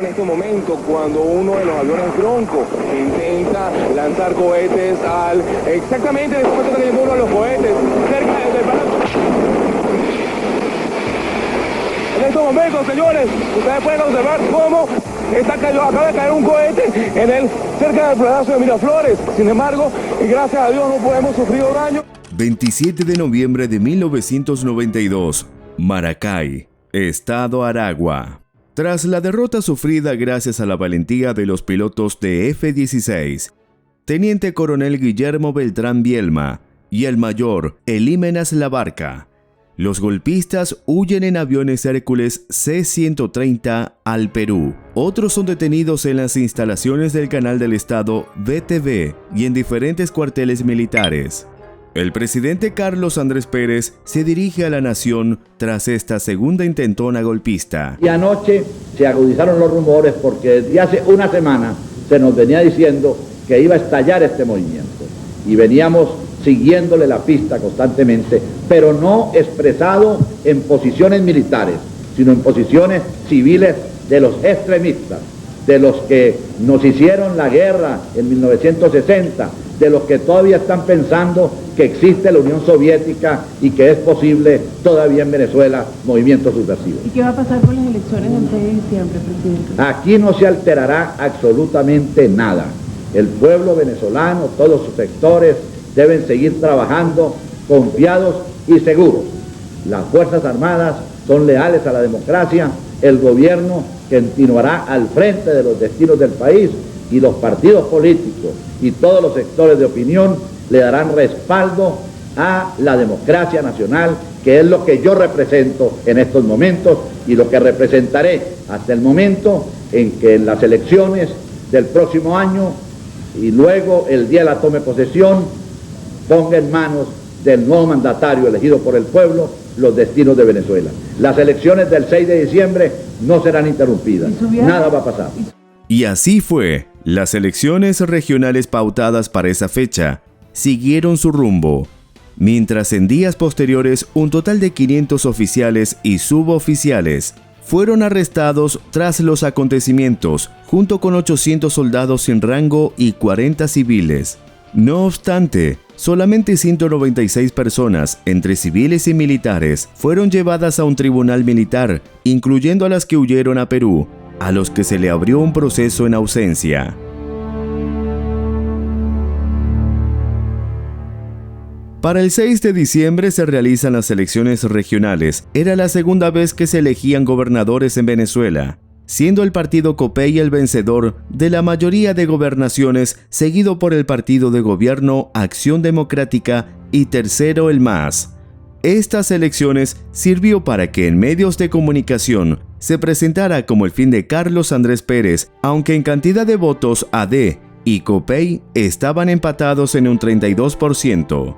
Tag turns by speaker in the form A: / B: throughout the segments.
A: En este momento, cuando uno de los aviones Bronco intenta lanzar cohetes exactamente en el momento que llegó uno de los cohetes, cerca del palacio. En estos momentos, señores, ustedes pueden observar cómo acaba de caer un cohete cerca del Palacio de Miraflores. Sin embargo, y gracias a Dios no podemos sufrir daño.
B: 27 de noviembre de 1992, Maracay, Estado Aragua. Tras la derrota sufrida gracias a la valentía de los pilotos de F-16, Teniente Coronel Guillermo Beltrán Bielma y el mayor Elímenes Labarca, los golpistas huyen en aviones Hércules C-130 al Perú. Otros son detenidos en las instalaciones del Canal del Estado VTV y en diferentes cuarteles militares. El presidente Carlos Andrés Pérez se dirige a la nación tras esta segunda intentona golpista.
C: Y anoche se agudizaron los rumores porque desde hace una semana se nos venía diciendo que iba a estallar este movimiento. Y veníamos siguiéndole la pista constantemente, pero no expresado en posiciones militares, sino en posiciones civiles de los extremistas, de los que nos hicieron la guerra en 1960, de los que todavía están pensando que existe la Unión Soviética y que es posible todavía en Venezuela movimientos subversivos.
D: ¿Y qué va a pasar con las elecciones del 6 de diciembre, presidente?
C: Aquí no se alterará absolutamente nada. El pueblo venezolano, todos sus sectores, deben seguir trabajando confiados y seguros. Las Fuerzas Armadas son leales a la democracia, el gobierno continuará al frente de los destinos del país y los partidos políticos y todos los sectores de opinión le darán respaldo a la democracia nacional, que es lo que yo represento en estos momentos y lo que representaré hasta el momento en que en las elecciones del próximo año y luego el día de la toma de posesión ponga en manos del nuevo mandatario elegido por el pueblo los destinos de Venezuela. Las elecciones del 6 de diciembre no serán interrumpidas, nada va a pasar.
B: Y así fue. Las elecciones regionales pautadas para esa fecha siguieron su rumbo, mientras en días posteriores un total de 500 oficiales y suboficiales fueron arrestados tras los acontecimientos, junto con 800 soldados sin rango y 40 civiles. No obstante, solamente 196 personas, entre civiles y militares, fueron llevadas a un tribunal militar, incluyendo a las que huyeron a Perú, a los que se le abrió un proceso en ausencia. Para el 6 de diciembre se realizan las elecciones regionales. Era la segunda vez que se elegían gobernadores en Venezuela, siendo el partido Copey el vencedor de la mayoría de gobernaciones, seguido por el partido de gobierno Acción Democrática y tercero el MAS. Estas elecciones sirvió para que en medios de comunicación se presentara como el fin de Carlos Andrés Pérez, aunque en cantidad de votos AD y Copey estaban empatados en un 32%.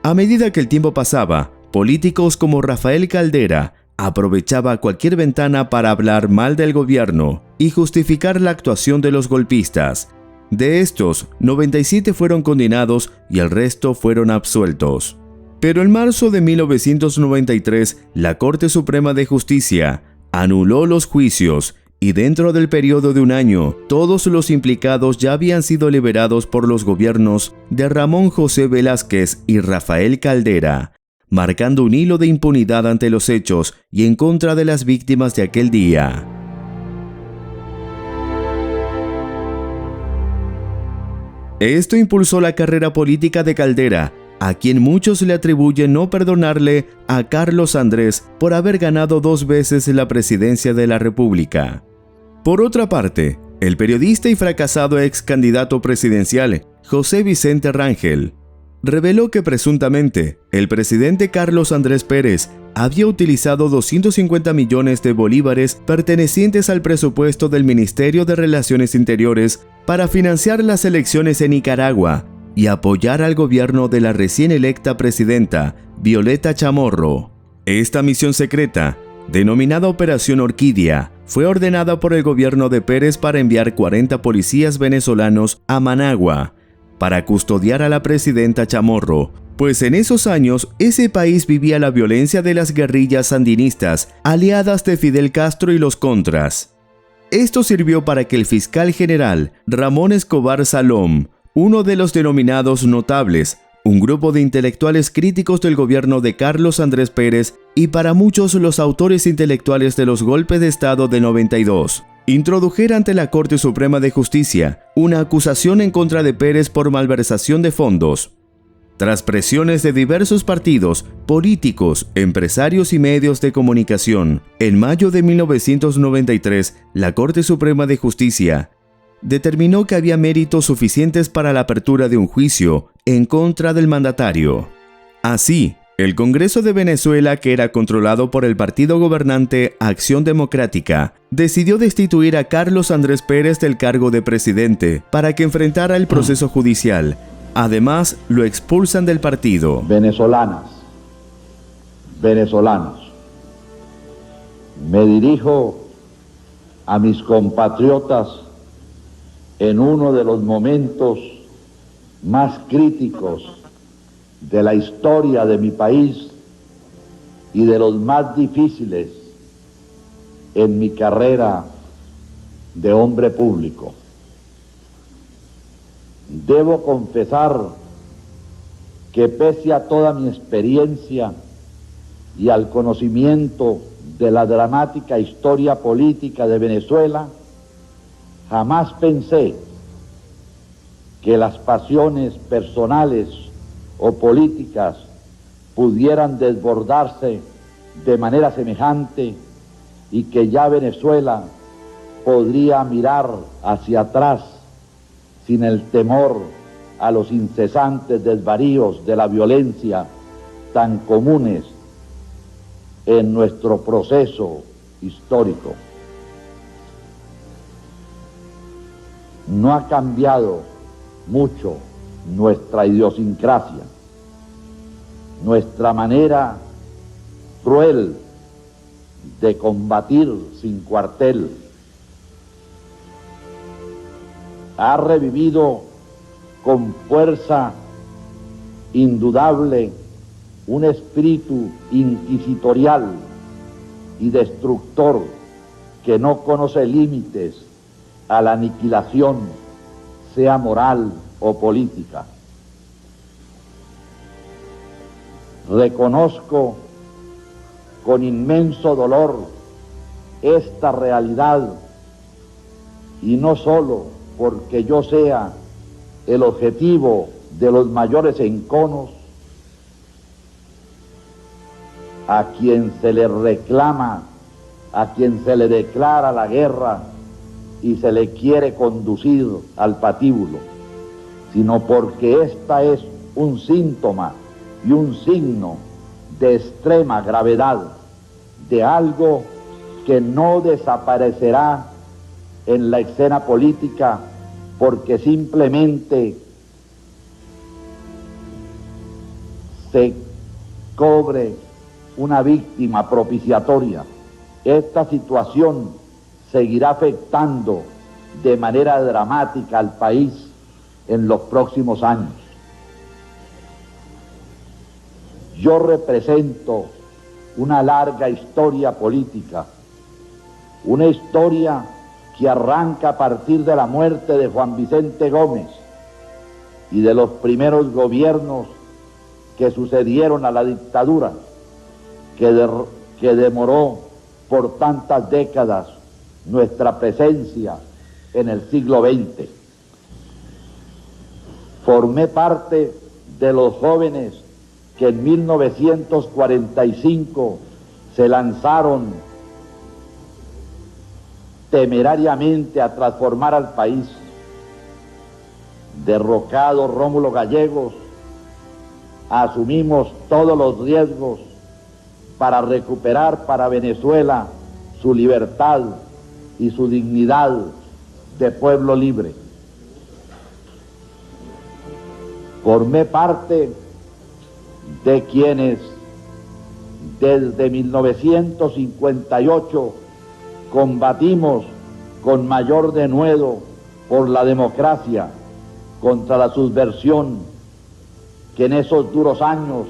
B: A medida que el tiempo pasaba, políticos como Rafael Caldera aprovechaba cualquier ventana para hablar mal del gobierno y justificar la actuación de los golpistas. De estos, 97 fueron condenados y el resto fueron absueltos. Pero en marzo de 1993, la Corte Suprema de Justicia anuló los juicios y dentro del periodo de un año, todos los implicados ya habían sido liberados por los gobiernos de Ramón José Velázquez y Rafael Caldera, marcando un hilo de impunidad ante los hechos y en contra de las víctimas de aquel día. Esto impulsó la carrera política de Caldera, a quien muchos le atribuyen no perdonarle a Carlos Andrés por haber ganado 2 veces la presidencia de la República. Por otra parte, el periodista y fracasado ex candidato presidencial José Vicente Rangel reveló que presuntamente el presidente Carlos Andrés Pérez había utilizado 250 millones de bolívares pertenecientes al presupuesto del Ministerio de Relaciones Interiores para financiar las elecciones en Nicaragua y apoyar al gobierno de la recién electa presidenta Violeta Chamorro. Esta misión secreta, denominada Operación Orquídea, fue ordenada por el gobierno de Pérez para enviar 40 policías venezolanos a Managua para custodiar a la presidenta Chamorro pues en esos años ese país vivía la violencia de las guerrillas sandinistas, aliadas de Fidel Castro y los Contras. Esto sirvió para que el fiscal general Ramón Escobar Salom, uno de los denominados notables, un grupo de intelectuales críticos del gobierno de Carlos Andrés Pérez y para muchos los autores intelectuales de los golpes de Estado de 92, introdujera ante la Corte Suprema de Justicia una acusación en contra de Pérez por malversación de fondos. Tras presiones de diversos partidos, políticos, empresarios y medios de comunicación, en mayo de 1993, la Corte Suprema de Justicia determinó que había méritos suficientes para la apertura de un juicio en contra del mandatario. Así, el Congreso de Venezuela, que era controlado por el partido gobernante Acción Democrática, decidió destituir a Carlos Andrés Pérez del cargo de presidente para que enfrentara el proceso judicial. Además, lo expulsan del partido.
C: Venezolanas, venezolanos, me dirijo a mis compatriotas en uno de los momentos más críticos de la historia de mi país y de los más difíciles en mi carrera de hombre público. Debo confesar que pese a toda mi experiencia y al conocimiento de la dramática historia política de Venezuela, jamás pensé que las pasiones personales o políticas pudieran desbordarse de manera semejante y que ya Venezuela podría mirar hacia atrás sin el temor a los incesantes desvaríos de la violencia tan comunes en nuestro proceso histórico. No ha cambiado mucho nuestra idiosincrasia, nuestra manera cruel de combatir sin cuartel. Ha revivido con fuerza indudable un espíritu inquisitorial y destructor que no conoce límites a la aniquilación, sea moral o política. Reconozco con inmenso dolor esta realidad, y no solo porque yo sea el objetivo de los mayores enconos a quien se le reclama, a quien se le declara la guerra y se le quiere conducir al patíbulo, sino porque esta es un síntoma y un signo de extrema gravedad de algo que no desaparecerá en la escena política porque simplemente se cobre una víctima propiciatoria. Esta situación seguirá afectando de manera dramática al país en los próximos años. Yo represento una larga historia política, una historia que arranca a partir de la muerte de Juan Vicente Gómez y de los primeros gobiernos que sucedieron a la dictadura, que demoró por tantas décadas nuestra presencia en el siglo XX. Formé parte de los jóvenes que en 1945 se lanzaron temerariamente a transformar al país. Derrocado Rómulo Gallegos, asumimos todos los riesgos para recuperar para Venezuela su libertad y su dignidad de pueblo libre. Formé parte de quienes desde 1958 combatimos con mayor denuedo por la democracia contra la subversión que en esos duros años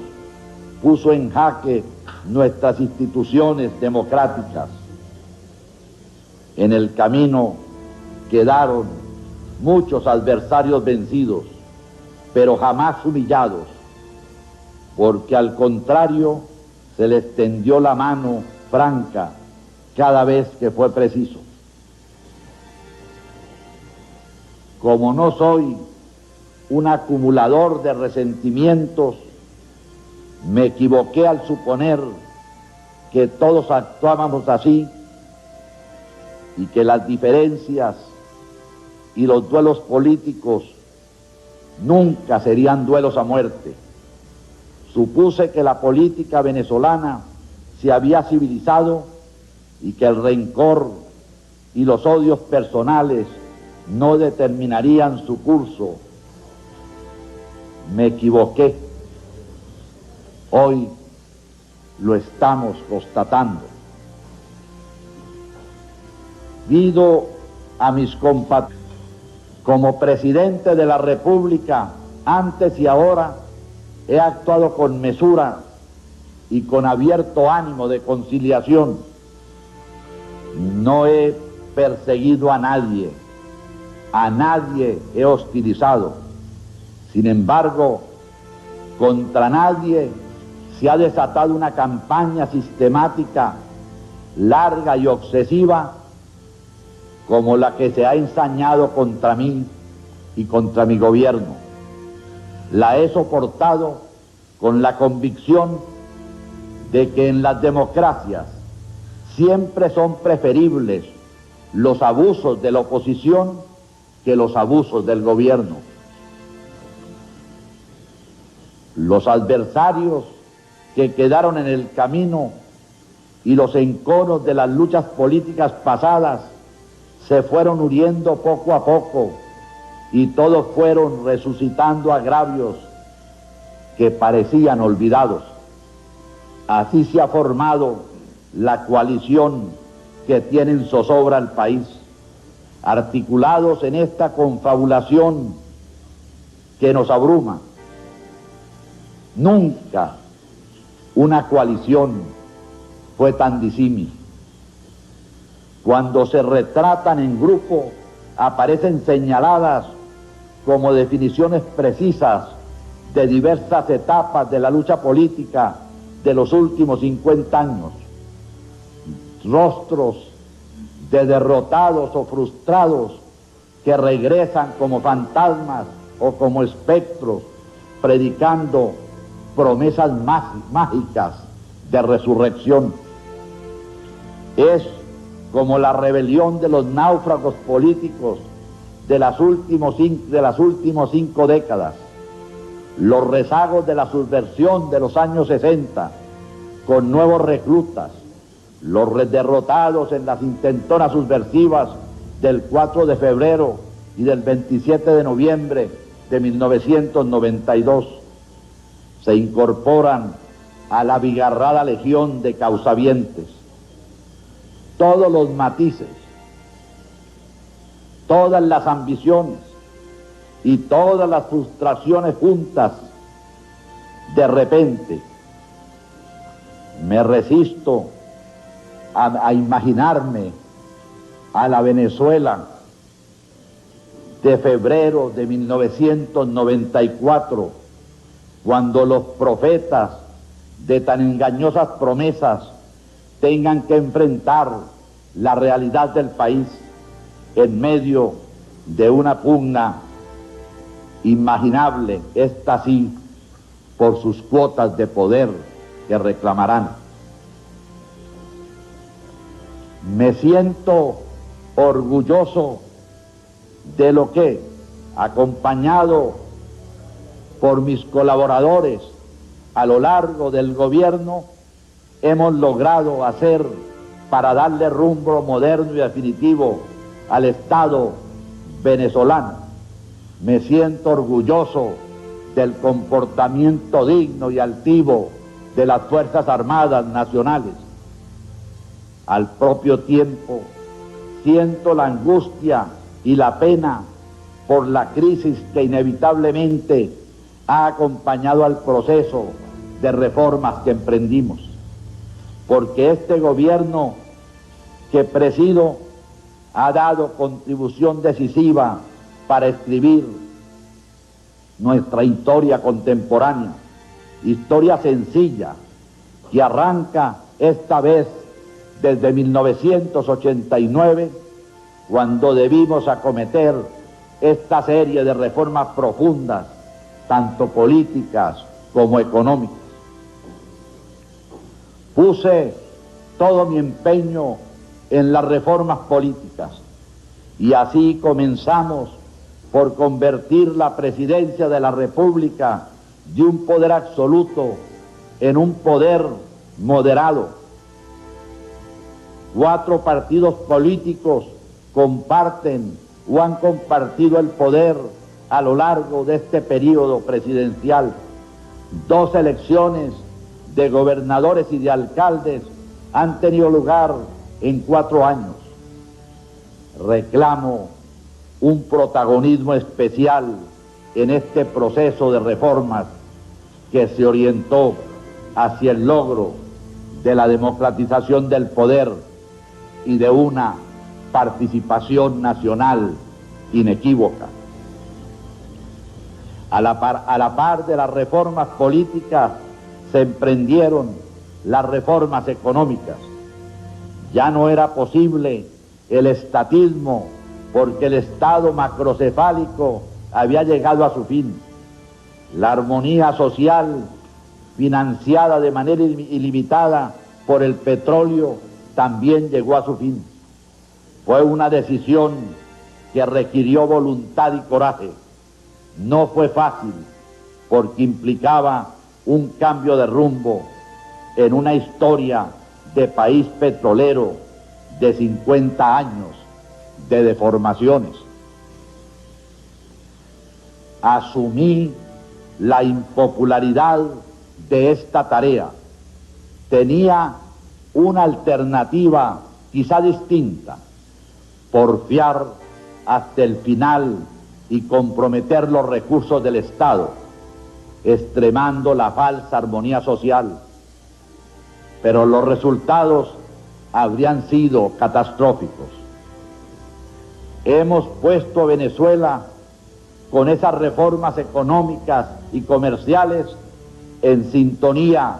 C: puso en jaque nuestras instituciones democráticas. En el camino quedaron muchos adversarios vencidos, pero jamás humillados, porque al contrario se les tendió la mano franca cada vez que fue preciso. Como no soy un acumulador de resentimientos, me equivoqué al suponer que todos actuábamos así y que las diferencias y los duelos políticos nunca serían duelos a muerte. Supuse que la política venezolana se había civilizado y que el rencor y los odios personales no determinarían su curso. Me equivoqué. Hoy lo estamos constatando. Pido a mis compatriotas, como presidente de la República, antes y ahora, he actuado con mesura y con abierto ánimo de conciliación. No he perseguido a nadie he hostilizado. Sin embargo, contra nadie se ha desatado una campaña sistemática, larga y obsesiva, como la que se ha ensañado contra mí y contra mi gobierno. La he soportado con la convicción de que en las democracias siempre son preferibles los abusos de la oposición que los abusos del gobierno. Los adversarios que quedaron en el camino y los enconos de las luchas políticas pasadas se fueron muriendo poco a poco y todos fueron resucitando agravios que parecían olvidados. Así se ha formado la coalición que tiene en zozobra al país. Articulados en esta confabulación que nos abruma. Nunca una coalición fue tan disímil. Cuando se retratan en grupo, aparecen señaladas como definiciones precisas de diversas etapas de la lucha política de los últimos 50 años. Rostros de derrotados o frustrados que regresan como fantasmas o como espectros, predicando promesas mágicas de resurrección. Es como la rebelión de los náufragos políticos de las últimas 5 décadas, los rezagos de la subversión de los años 60, con nuevos reclutas, los derrotados en las intentonas subversivas del 4 de febrero y del 27 de noviembre de 1992, se incorporan a la abigarrada legión de causavientes. Todos los matices, todas las ambiciones y todas las frustraciones juntas, de repente, me resisto a imaginarme a la Venezuela de febrero de 1994, cuando los profetas de tan engañosas promesas tengan que enfrentar la realidad del país en medio de una pugna imaginable, esta sí, por sus cuotas de poder que reclamarán. Me siento orgulloso de lo que, acompañado por mis colaboradores a lo largo del gobierno, hemos logrado hacer para darle rumbo moderno y definitivo al Estado venezolano. Me siento orgulloso del comportamiento digno y altivo de las Fuerzas Armadas Nacionales. Al propio tiempo, siento la angustia y la pena por la crisis que inevitablemente ha acompañado al proceso de reformas que emprendimos, porque este gobierno que presido ha dado contribución decisiva para escribir nuestra historia contemporánea, historia sencilla, que arranca esta vez desde 1989, cuando debimos acometer esta serie de reformas profundas, tanto políticas como económicas. Puse todo mi empeño en las reformas políticas y así comenzamos por convertir la presidencia de la República de un poder absoluto en un poder moderado. 4 partidos políticos comparten o han compartido el poder a lo largo de este periodo presidencial. 2 elecciones de gobernadores y de alcaldes han tenido lugar en 4 años. Reclamo un protagonismo especial en este proceso de reformas que se orientó hacia el logro de la democratización del poder y de una participación nacional inequívoca. A la par de las reformas políticas se emprendieron las reformas económicas. Ya no era posible el estatismo porque el Estado macrocefálico había llegado a su fin. La armonía social, financiada de manera ilimitada por el petróleo, también llegó a su fin. Fue una decisión que requirió voluntad y coraje. No fue fácil, porque implicaba un cambio de rumbo en una historia de país petrolero de 50 años de deformaciones. Asumí la impopularidad de esta tarea. Tenía una alternativa quizá distinta: porfiar hasta el final y comprometer los recursos del Estado, extremando la falsa armonía social. Pero los resultados habrían sido catastróficos. Hemos puesto a Venezuela con esas reformas económicas y comerciales en sintonía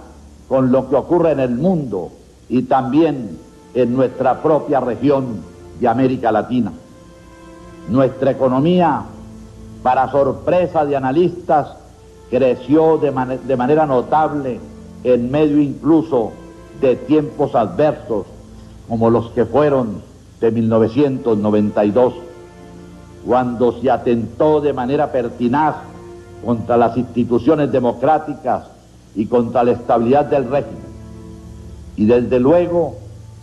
C: con lo que ocurre en el mundo y también en nuestra propia región de América Latina. Nuestra economía, para sorpresa de analistas, creció de manera notable en medio incluso de tiempos adversos como los que fueron de 1992, cuando se atentó de manera pertinaz contra las instituciones democráticas y contra la estabilidad del régimen, y desde luego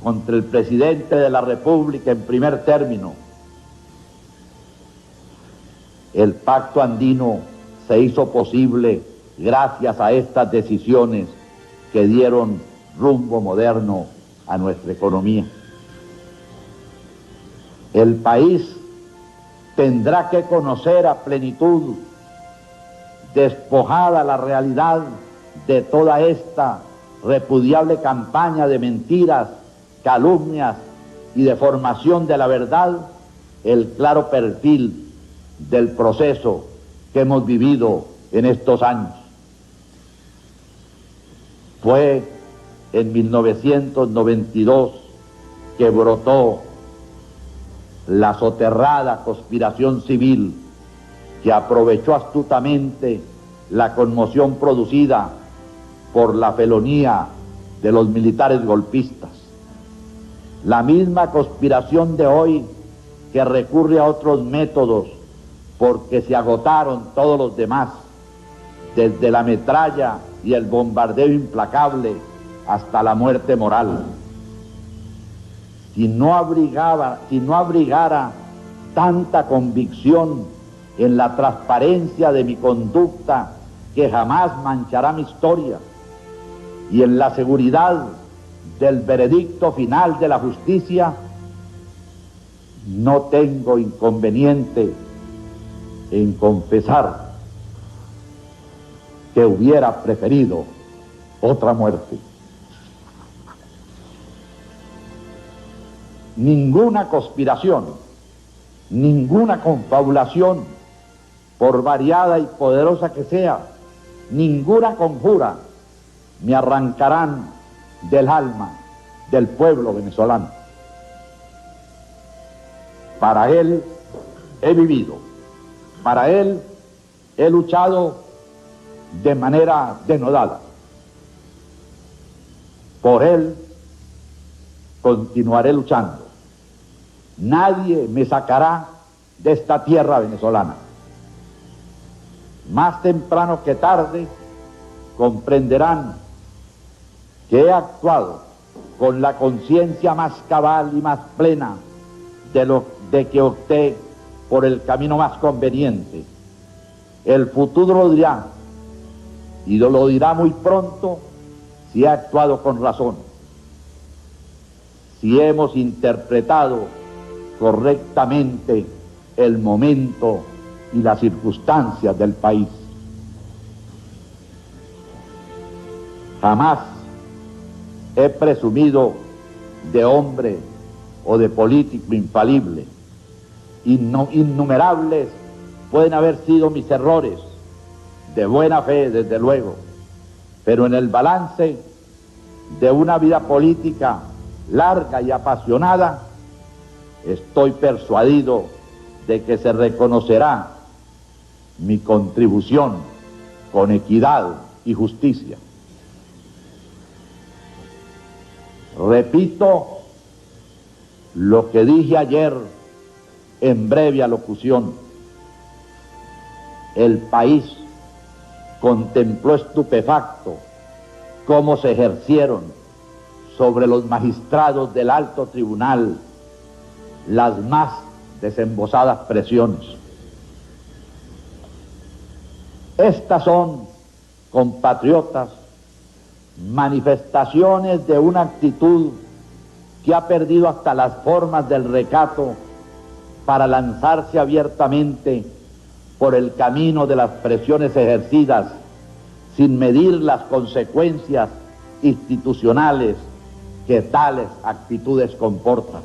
C: contra el presidente de la República en primer término. El Pacto Andino se hizo posible gracias a estas decisiones que dieron rumbo moderno a nuestra economía. El país tendrá que conocer a plenitud, despojada la realidad de toda esta repudiable campaña de mentiras, calumnias y deformación de la verdad, el claro perfil del proceso que hemos vivido en estos años. Fue en 1992 que brotó la soterrada conspiración civil que aprovechó astutamente la conmoción producida por la felonía de los militares golpistas. La misma conspiración de hoy que recurre a otros métodos porque se agotaron todos los demás, desde la metralla y el bombardeo implacable hasta la muerte moral. Si no abrigara tanta convicción en la transparencia de mi conducta que jamás manchará mi historia, y en la seguridad del veredicto final de la justicia, no tengo inconveniente en confesar que hubiera preferido otra muerte. Ninguna conspiración, ninguna confabulación, por variada y poderosa que sea, ninguna conjura me arrancarán del alma del pueblo venezolano. Para él he vivido, para él he luchado de manera denodada. Por él continuaré luchando. Nadie me sacará de esta tierra venezolana. Más temprano que tarde comprenderán que he actuado con la conciencia más cabal y más plena de que opté por el camino más conveniente. El futuro lo dirá, y lo dirá muy pronto, si he actuado con razón, si hemos interpretado correctamente el momento y las circunstancias del país. Jamás he presumido de hombre o de político infalible. Innumerables pueden haber sido mis errores, de buena fe, desde luego, pero en el balance de una vida política larga y apasionada, estoy persuadido de que se reconocerá mi contribución con equidad y justicia. Repito lo que dije ayer en breve alocución. El país contempló estupefacto cómo se ejercieron sobre los magistrados del alto tribunal las más desembosadas presiones. Estas son, compatriotas, manifestaciones de una actitud que ha perdido hasta las formas del recato para lanzarse abiertamente por el camino de las presiones ejercidas sin medir las consecuencias institucionales que tales actitudes comportan.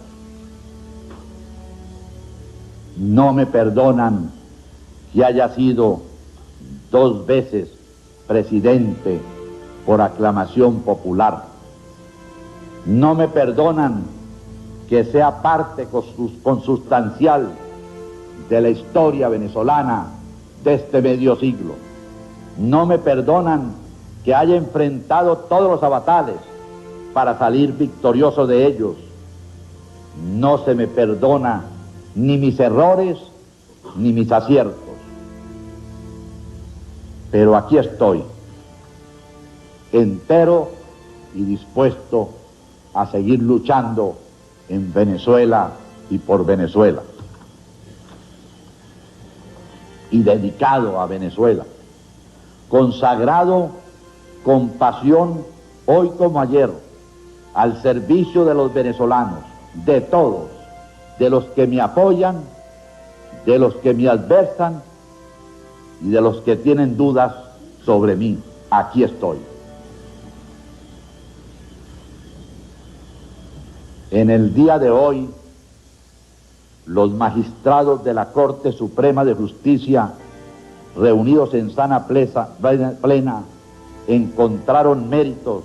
C: No me perdonan que haya sido 2 veces presidente por aclamación popular. No me perdonan que sea parte consustancial de la historia venezolana de este medio siglo. No me perdonan que haya enfrentado todos los avatares para salir victorioso de ellos. No se me perdona ni mis errores ni mis aciertos. Pero aquí estoy, entero y dispuesto a seguir luchando en Venezuela y por Venezuela, y dedicado a Venezuela, consagrado con pasión hoy como ayer al servicio de los venezolanos, de todos, de los que me apoyan, de los que me adversan y de los que tienen dudas sobre mí. Aquí estoy. En el día de hoy, los magistrados de la Corte Suprema de Justicia, reunidos en sana plena, encontraron méritos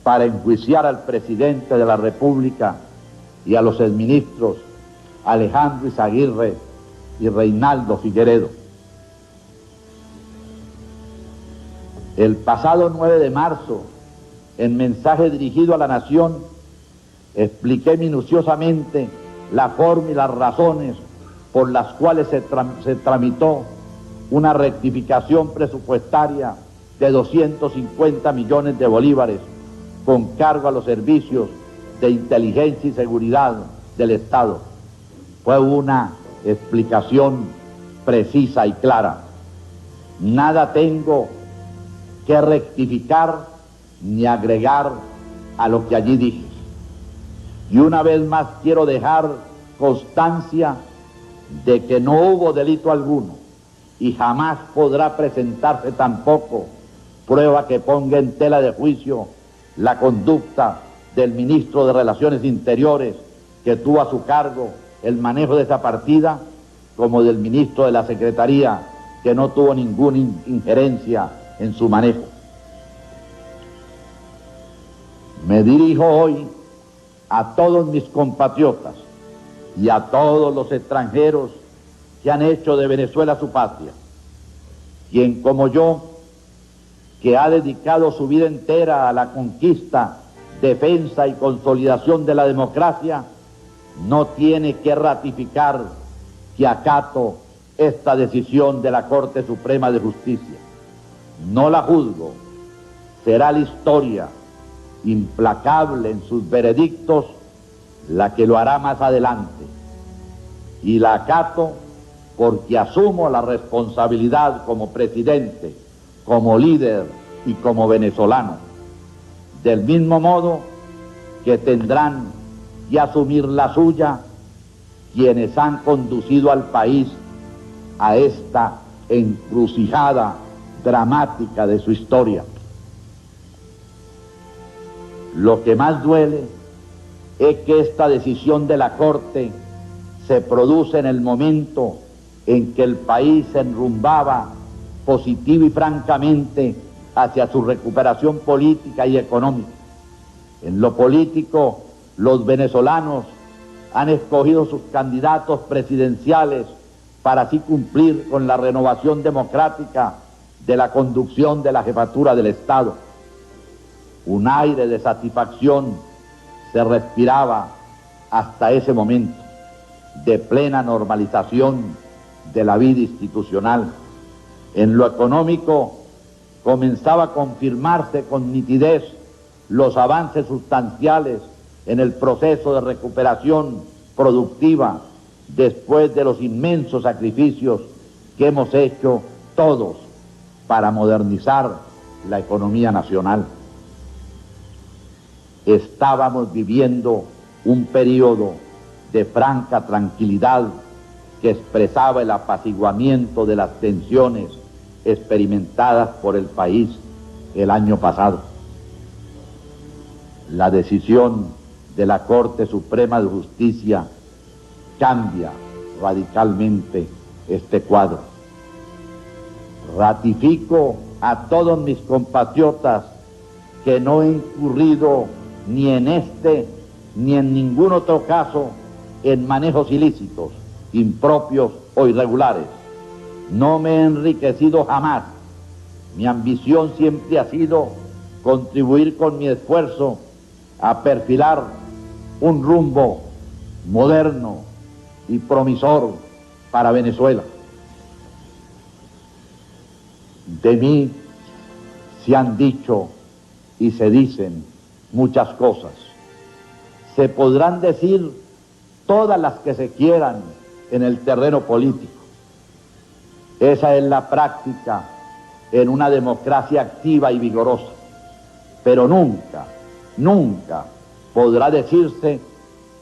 C: para enjuiciar al presidente de la República y a los exministros Alejandro Izaguirre y Reinaldo Figueredo. El pasado 9 de marzo, en mensaje dirigido a la nación, expliqué minuciosamente la forma y las razones por las cuales se tramitó una rectificación presupuestaria de 250 millones de bolívares con cargo a los servicios de inteligencia y seguridad del Estado. Fue una explicación precisa y clara. Nada tengo que rectificar ni agregar a lo que allí dije. Y una vez más quiero dejar constancia de que no hubo delito alguno y jamás podrá presentarse tampoco prueba que ponga en tela de juicio la conducta del ministro de Relaciones Interiores, que tuvo a su cargo el manejo de esa partida, como del ministro de la Secretaría, que no tuvo ninguna injerencia en su manejo. Me dirijo hoy a todos mis compatriotas y a todos los extranjeros que han hecho de Venezuela su patria, quien como yo, que ha dedicado su vida entera a la conquista, defensa y consolidación de la democracia, no tiene que ratificar que acato esta decisión de la Corte Suprema de Justicia. No la juzgo, será la historia, implacable en sus veredictos, la que lo hará más adelante. Y la acato porque asumo la responsabilidad como presidente, como líder y como venezolano. Del mismo modo que tendrán que asumir la suya quienes han conducido al país a esta encrucijada dramática de su historia. Lo que más duele es que esta decisión de la Corte se produce en el momento en que el país se enrumbaba positivo y francamente hacia su recuperación política y económica. En lo político, los venezolanos han escogido sus candidatos presidenciales para así cumplir con la renovación democrática de la conducción de la jefatura del Estado. Un aire de satisfacción se respiraba hasta ese momento de plena normalización de la vida institucional. En lo económico comenzaba a confirmarse con nitidez los avances sustanciales en el proceso de recuperación productiva después de los inmensos sacrificios que hemos hecho todos para modernizar la economía nacional. Estábamos viviendo un periodo de franca tranquilidad que expresaba el apaciguamiento de las tensiones experimentadas por el país el año pasado. La decisión de la Corte Suprema de Justicia cambia radicalmente este cuadro. Ratifico a todos mis compatriotas que no he incurrido ni en este ni en ningún otro caso en manejos ilícitos, impropios o irregulares. No me he enriquecido jamás. Mi ambición siempre ha sido contribuir con mi esfuerzo a perfilar un rumbo moderno y promisor para Venezuela. De mí se han dicho y se dicen muchas cosas. Se podrán decir todas las que se quieran en el terreno político. Esa es la práctica en una democracia activa y vigorosa. Pero nunca, nunca podrá decirse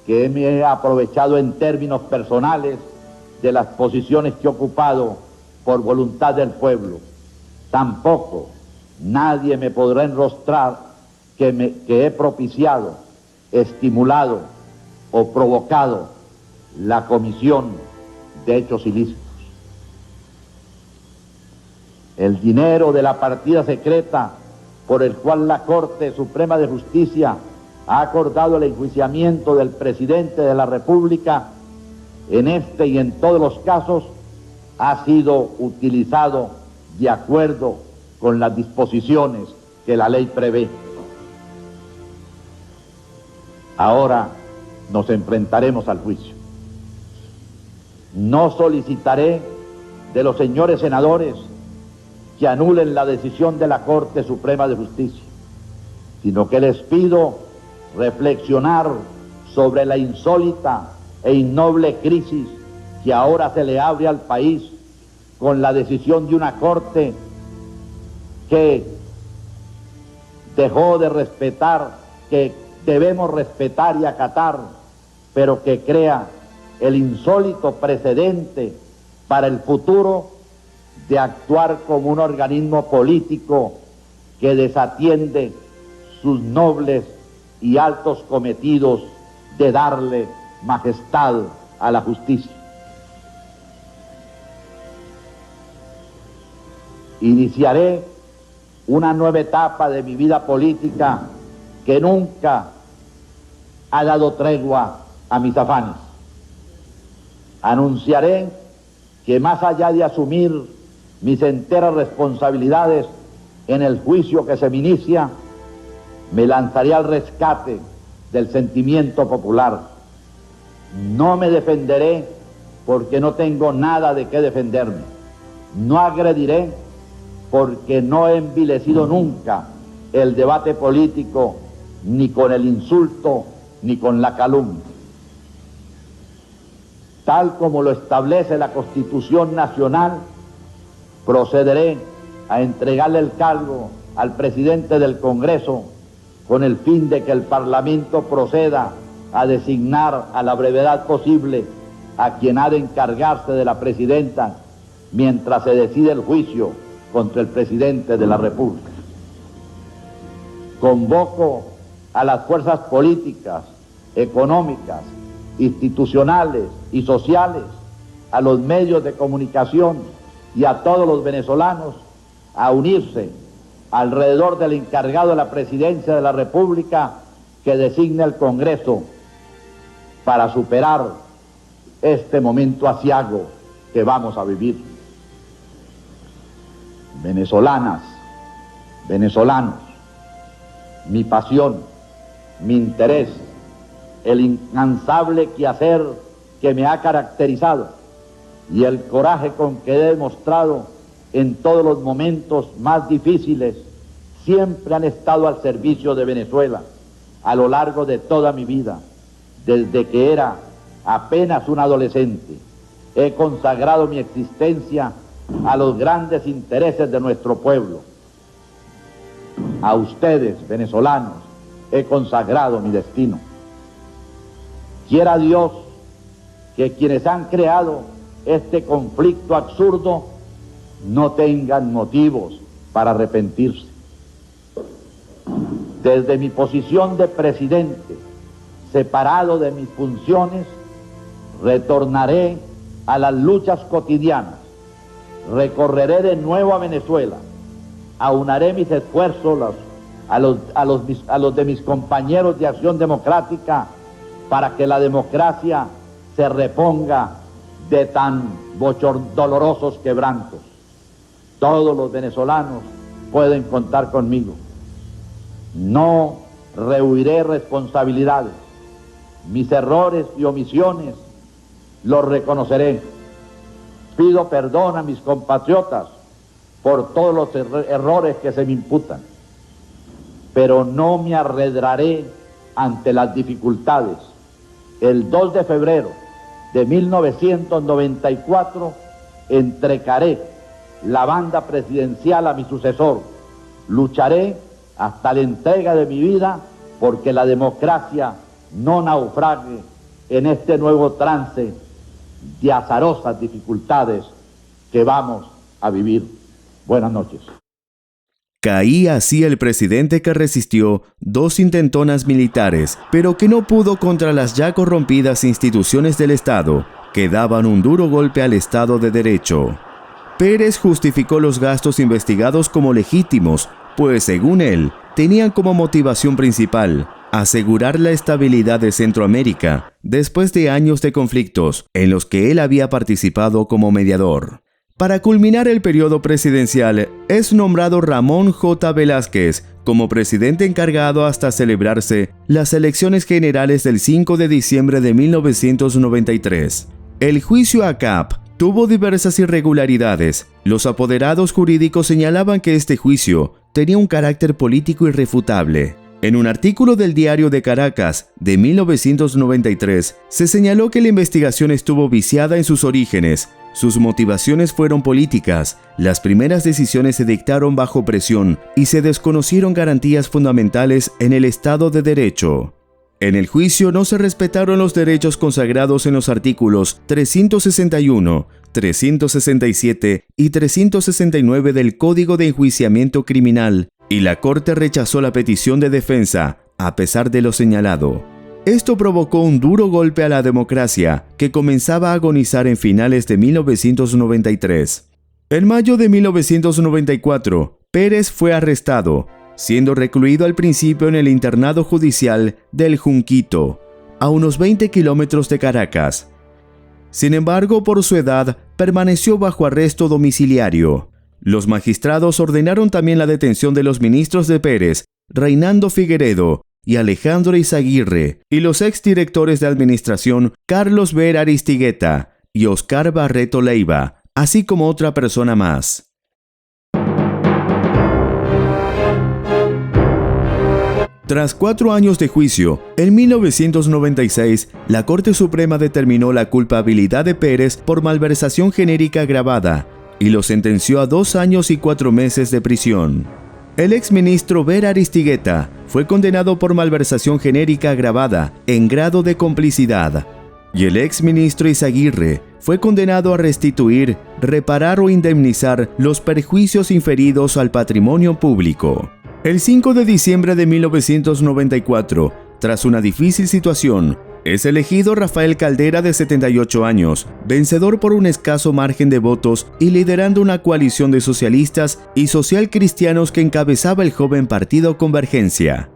C: que me he aprovechado en términos personales de las posiciones que he ocupado por voluntad del pueblo. Tampoco nadie me podrá enrostrar que he propiciado, estimulado o provocado la comisión de hechos ilícitos. El dinero de la partida secreta por el cual la Corte Suprema de Justicia ha acordado el enjuiciamiento del presidente de la República, en este y en todos los casos, ha sido utilizado de acuerdo con las disposiciones que la ley prevé. Ahora nos enfrentaremos al juicio. No solicitaré de los señores senadores que anulen la decisión de la Corte Suprema de Justicia, sino que les pido reflexionar sobre la insólita e innoble crisis que ahora se le abre al país con la decisión de una Corte que dejó de respetar, que debemos respetar y acatar, pero que crea el insólito precedente para el futuro de actuar como un organismo político que desatiende sus nobles y altos cometidos de darle majestad a la justicia. Iniciaré una nueva etapa de mi vida política que nunca ha dado tregua a mis afanes. Anunciaré que más allá de asumir mis enteras responsabilidades en el juicio que se me inicia, me lanzaré al rescate del sentimiento popular. No me defenderé porque no tengo nada de qué defenderme. No agrediré porque no he envilecido nunca el debate político, ni con el insulto, ni con la calumnia. Tal como lo establece la Constitución Nacional, procederé a entregarle el cargo al presidente del Congreso con el fin de que el Parlamento proceda a designar a la brevedad posible a quien ha de encargarse de la presidenta mientras se decide el juicio contra el presidente de la República. Convoco a las fuerzas políticas, económicas, institucionales y sociales, a los medios de comunicación y a todos los venezolanos a unirse alrededor del encargado de la presidencia de la República que designe el Congreso para superar este momento aciago que vamos a vivir. Venezolanas, venezolanos, mi pasión, mi interés, el incansable quehacer que me ha caracterizado y el coraje con que he demostrado en todos los momentos más difíciles, siempre han estado al servicio de Venezuela a lo largo de toda mi vida. Desde que era apenas un adolescente, he consagrado mi existencia a los grandes intereses de nuestro pueblo. A ustedes, venezolanos, he consagrado mi destino. Quiera Dios que quienes han creado este conflicto absurdo no tengan motivos para arrepentirse. Desde mi posición de presidente, separado de mis funciones, retornaré a las luchas cotidianas, recorreré de nuevo a Venezuela, aunaré mis esfuerzos a los de mis compañeros de Acción Democrática para que la democracia se reponga de tan dolorosos quebrantos. Todos los venezolanos pueden contar conmigo. No rehuiré responsabilidades. Mis errores y omisiones los reconoceré. Pido perdón a mis compatriotas por todos los errores que se me imputan, pero no me arredraré ante las dificultades. El 2 de febrero de 1994 entregaré la banda presidencial a mi sucesor. Lucharé hasta la entrega de mi vida porque la democracia no naufrague en este nuevo trance de azarosas dificultades que vamos a vivir. Buenas noches.
B: Caía así el presidente que resistió 2 intentonas militares, pero que no pudo contra las ya corrompidas instituciones del Estado, que daban un duro golpe al Estado de Derecho. Pérez justificó los gastos investigados como legítimos, pues según él, tenían como motivación principal asegurar la estabilidad de Centroamérica después de años de conflictos en los que él había participado como mediador. Para culminar el periodo presidencial, es nombrado Ramón J. Velázquez como presidente encargado hasta celebrarse las elecciones generales del 5 de diciembre de 1993. El juicio a Kapp tuvo diversas irregularidades. Los apoderados jurídicos señalaban que este juicio tenía un carácter político irrefutable. En un artículo del Diario de Caracas de 1993, se señaló que la investigación estuvo viciada en sus orígenes. Sus motivaciones fueron políticas, las primeras decisiones se dictaron bajo presión y se desconocieron garantías fundamentales en el Estado de Derecho. En el juicio no se respetaron los derechos consagrados en los artículos 361, 367 y 369 del Código de Enjuiciamiento Criminal, y la Corte rechazó la petición de defensa, a pesar de lo señalado. Esto provocó un duro golpe a la democracia, que comenzaba a agonizar en finales de 1993. En mayo de 1994, Pérez fue arrestado, siendo recluido al principio en el internado judicial del Junquito, a unos 20 kilómetros de Caracas. Sin embargo, por su edad, permaneció bajo arresto domiciliario. Los magistrados ordenaron también la detención de los ministros de Pérez, Reinaldo Figueredo y Alejandro Izaguirre, y los exdirectores de administración Carlos Vera Aristigueta y Oscar Barreto Leiva, así como otra persona más. Tras 4 años de juicio, en 1996, la Corte Suprema determinó la culpabilidad de Pérez por malversación genérica agravada y lo sentenció a 2 años y 4 meses de prisión. El exministro Vera Aristigueta fue condenado por malversación genérica agravada en grado de complicidad, y el exministro Izaguirre fue condenado a restituir, reparar o indemnizar los perjuicios inferidos al patrimonio público. El 5 de diciembre de 1994, tras una difícil situación, es elegido Rafael Caldera, de 78 años, vencedor por un escaso margen de votos y liderando una coalición de socialistas y socialcristianos que encabezaba el joven partido Convergencia.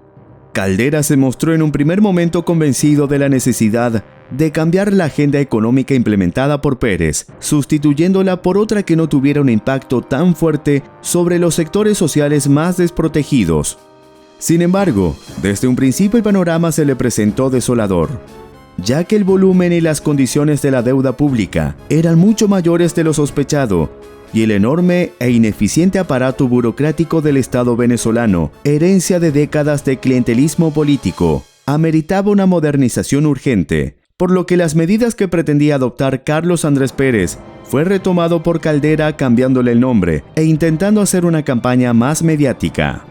B: Caldera se mostró en un primer momento convencido de la necesidad de cambiar la agenda económica implementada por Pérez, sustituyéndola por otra que no tuviera un impacto tan fuerte sobre los sectores sociales más desprotegidos. Sin embargo, desde un principio el panorama se le presentó desolador, ya que el volumen y las condiciones de la deuda pública eran mucho mayores de lo sospechado, y el enorme e ineficiente aparato burocrático del Estado venezolano, herencia de décadas de clientelismo político, ameritaba una modernización urgente, por lo que las medidas que pretendía adoptar Carlos Andrés Pérez fue retomado por Caldera cambiándole el nombre e intentando hacer una campaña más mediática.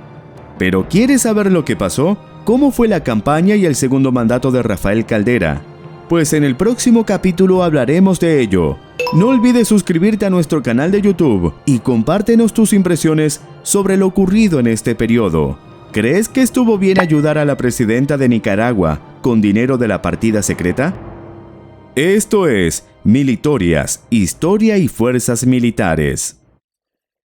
B: ¿Pero quieres saber lo que pasó? ¿Cómo fue la campaña y el segundo mandato de Rafael Caldera? Pues en el próximo capítulo hablaremos de ello. No olvides suscribirte a nuestro canal de YouTube y compártenos tus impresiones sobre lo ocurrido en este periodo. ¿Crees que estuvo bien ayudar a la presidenta de Nicaragua con dinero de la partida secreta? Esto es Militorias, Historia y Fuerzas Militares.